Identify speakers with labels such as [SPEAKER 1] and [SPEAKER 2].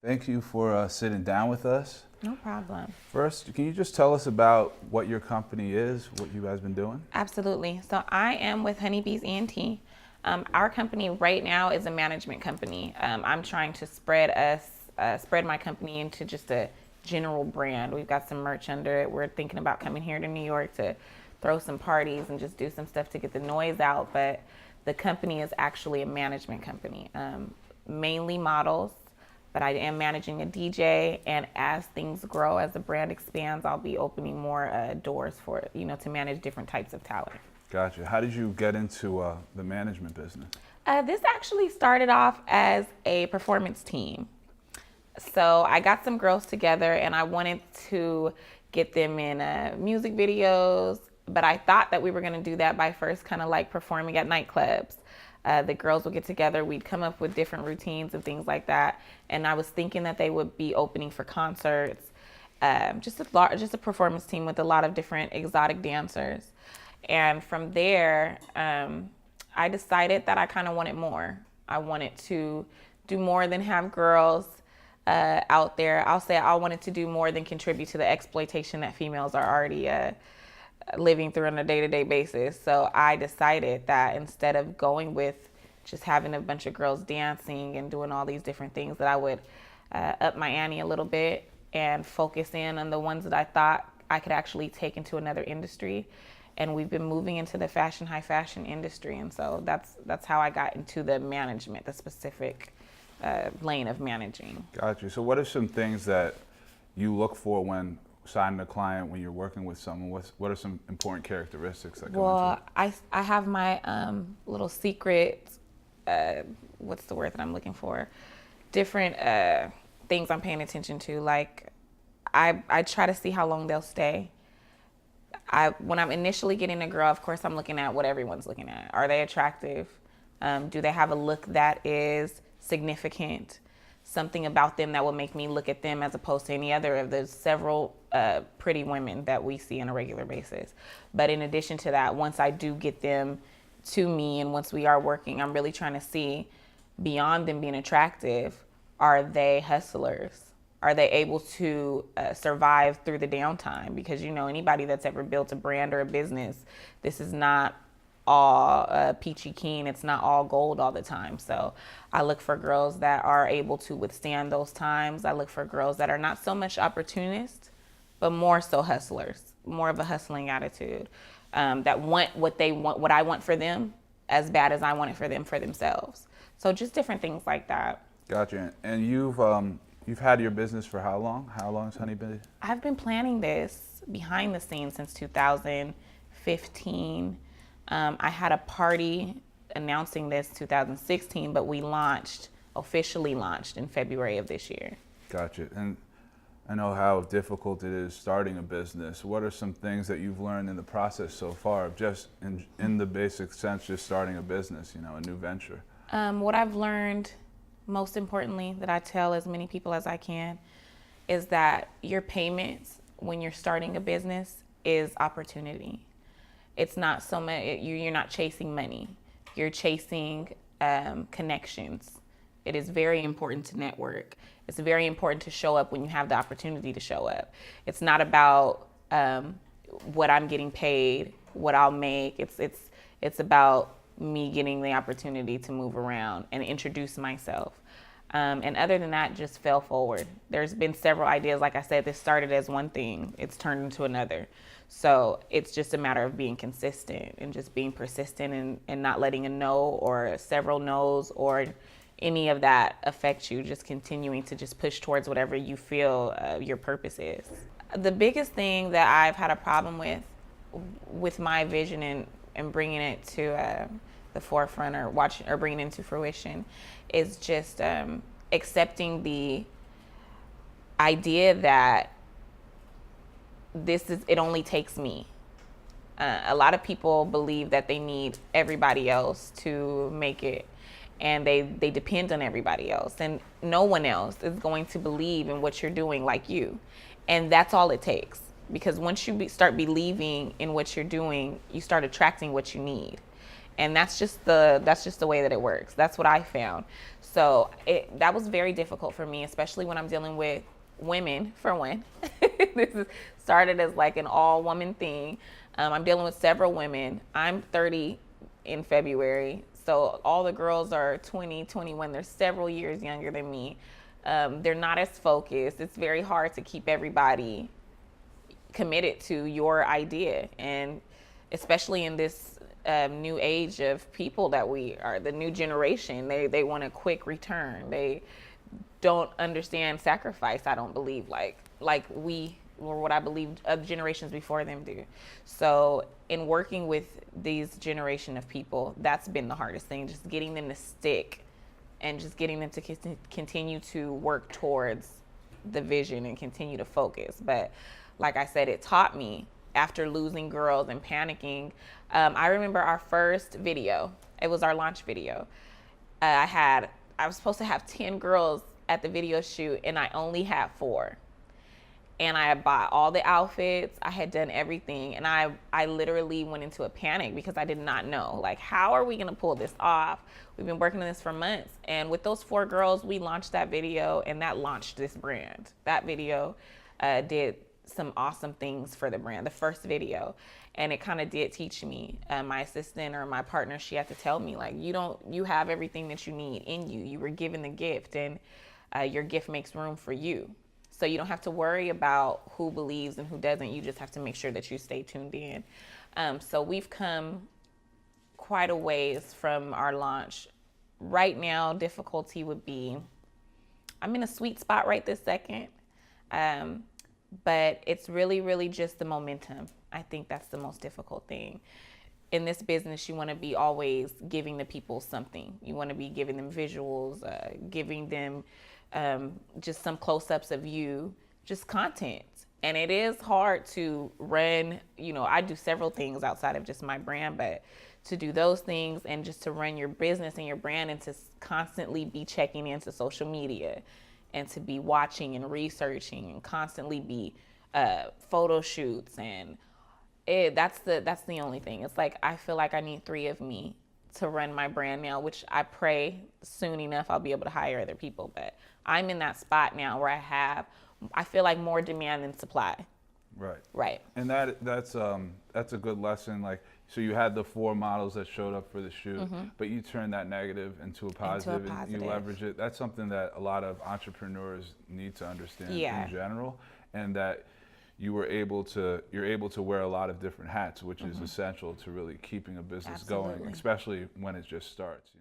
[SPEAKER 1] Thank you for sitting down with us.
[SPEAKER 2] No problem.
[SPEAKER 1] First, can you just tell us about what your company is, what you guys been doing?
[SPEAKER 2] Absolutely. So I am with Honeybee's ENT. Our company right now is a management company. I'm trying to spread my company into just a general brand. We've got some merch under it. We're thinking about coming here to New York to throw some parties and just do some stuff to get the noise out. But the company is actually a management company, mainly models. But I am managing a DJ, and as things grow, as the brand expands, I'll be opening more doors for to manage different types of talent.
[SPEAKER 1] Gotcha. How did you get into the management business?
[SPEAKER 2] This actually started off as a performance team. So I got some girls together, and I wanted to get them in music videos, but I thought that we were going to do that by first kind of like performing at nightclubs. The girls would get together, we'd come up with different routines and things like that. And I was thinking that they would be opening for concerts, just a performance team with a lot of different exotic dancers. And from there, I decided that I kind of wanted more. I wanted to do more than have girls out there. I'll say I wanted to do more than contribute to the exploitation that females are already living through on a day-to-day basis. So I decided that instead of going with just having a bunch of girls dancing and doing all these different things, that I would up my ante a little bit and focus in on the ones that I thought I could actually take into another industry. And we've been moving into the high fashion industry. And so that's how I got into the management, the specific lane of managing.
[SPEAKER 1] Gotcha. So what are some things that you look for when signing a client, when you're working with someone? What are some important characteristics that go into it?
[SPEAKER 2] I have my little secret, what's the word that I'm looking for? Different things I'm paying attention to. Like I try to see how long they'll stay. When I'm initially getting a girl, of course I'm looking at what everyone's looking at. Are they attractive? Do they have a look that is significant? Something about them that will make me look at them as opposed to any other of the several pretty women that we see on a regular basis. But in addition to that, once I do get them to me and once we are working, I'm really trying to see beyond them being attractive, are they hustlers? Are they able to survive through the downtime? Because anybody that's ever built a brand or a business, this is not all peachy keen. It's not all gold all the time. So I look for girls that are able to withstand those times. I look for girls that are not so much opportunists, but more so hustlers, more of a hustling attitude, that want what they want, what I want for them as bad as I want it for them for themselves. So just different things like that.
[SPEAKER 1] Gotcha. And you've had your business for how long? How long has Honeyy been?
[SPEAKER 2] I've been planning this behind the scenes since 2015. I had a party announcing this 2016, but we officially launched in February of this year.
[SPEAKER 1] Gotcha. And I know how difficult it is starting a business. What are some things that you've learned in the process so far, just in the basic sense, just starting a business, a new venture?
[SPEAKER 2] What I've learned, most importantly, that I tell as many people as I can, is that your payments when you're starting a business is opportunity. It's not so much, you're not chasing money. You're chasing connections. It is very important to network. It's very important to show up when you have the opportunity to show up. It's not about what I'm getting paid, what I'll make. It's about me getting the opportunity to move around and introduce myself. And other than that, just fell forward. There's been several ideas. Like I said, this started as one thing. It's turned into another. So it's just a matter of being consistent and just being persistent and not letting a no or several no's or any of that affect you. Just continuing to just push towards whatever you feel your purpose is. The biggest thing that I've had a problem with my vision and bringing it to the forefront or bringing it into fruition is just accepting the idea that it only takes me. A lot of people believe that they need everybody else to make it, and they depend on everybody else, and no one else is going to believe in what you're doing like you. And that's all it takes, because once you start believing in what you're doing, you start attracting what you need. And that's just the way that it works. That's what I found. So that was very difficult for me, especially when I'm dealing with women, for one. Started as like an all woman thing. I'm dealing with several women. I'm 30 in February. So all the girls are 20, 21. They're several years younger than me. They're not as focused. It's very hard to keep everybody committed to your idea. And especially in this new age of people that we are, the new generation, they want a quick return. They don't understand sacrifice, I don't believe, like we, or what I believe other generations before them do. So in working with these generation of people, that's been the hardest thing, just getting them to stick and just getting them to continue to work towards the vision and continue to focus. But like I said, it taught me after losing girls and panicking. I remember our first video. It was our launch video. I was supposed to have 10 girls at the video shoot, and I only had 4. And I bought all the outfits. I had done everything. And I literally went into a panic because I did not know, like, how are we going to pull this off? We've been working on this for months. And with those 4 girls, we launched that video, and that launched this brand. That video did some awesome things for the brand, the first video. And it kind of did teach me, my assistant or my partner, she had to tell me, like, you have everything that you need in you. You were given the gift, and your gift makes room for you. So you don't have to worry about who believes and who doesn't. You just have to make sure that you stay tuned in. So we've come quite a ways from our launch. Right now, difficulty would be, I'm in a sweet spot right this second. But it's really, really just the momentum. I think that's the most difficult thing. In this business, you want to be always giving the people something. You want to be giving them visuals, giving them just some close-ups of you, just content. And it is hard to run, I do several things outside of just my brand, but to do those things and just to run your business and your brand and to constantly be checking into social media and to be watching and researching and constantly be photo shoots, and that's the only thing. It's like I feel like I need 3 of me to run my brand now, which I pray soon enough I'll be able to hire other people. But I'm in that spot now where I feel like more demand than supply.
[SPEAKER 1] Right.
[SPEAKER 2] Right.
[SPEAKER 1] And that's a good lesson. Like, so you had the 4 models that showed up for the shoot, but you turned that negative into a positive, and you leverage it. That's something that a lot of entrepreneurs need to understand in general, and that you're able to wear a lot of different hats, which is essential to really keeping a business going, especially when it just starts.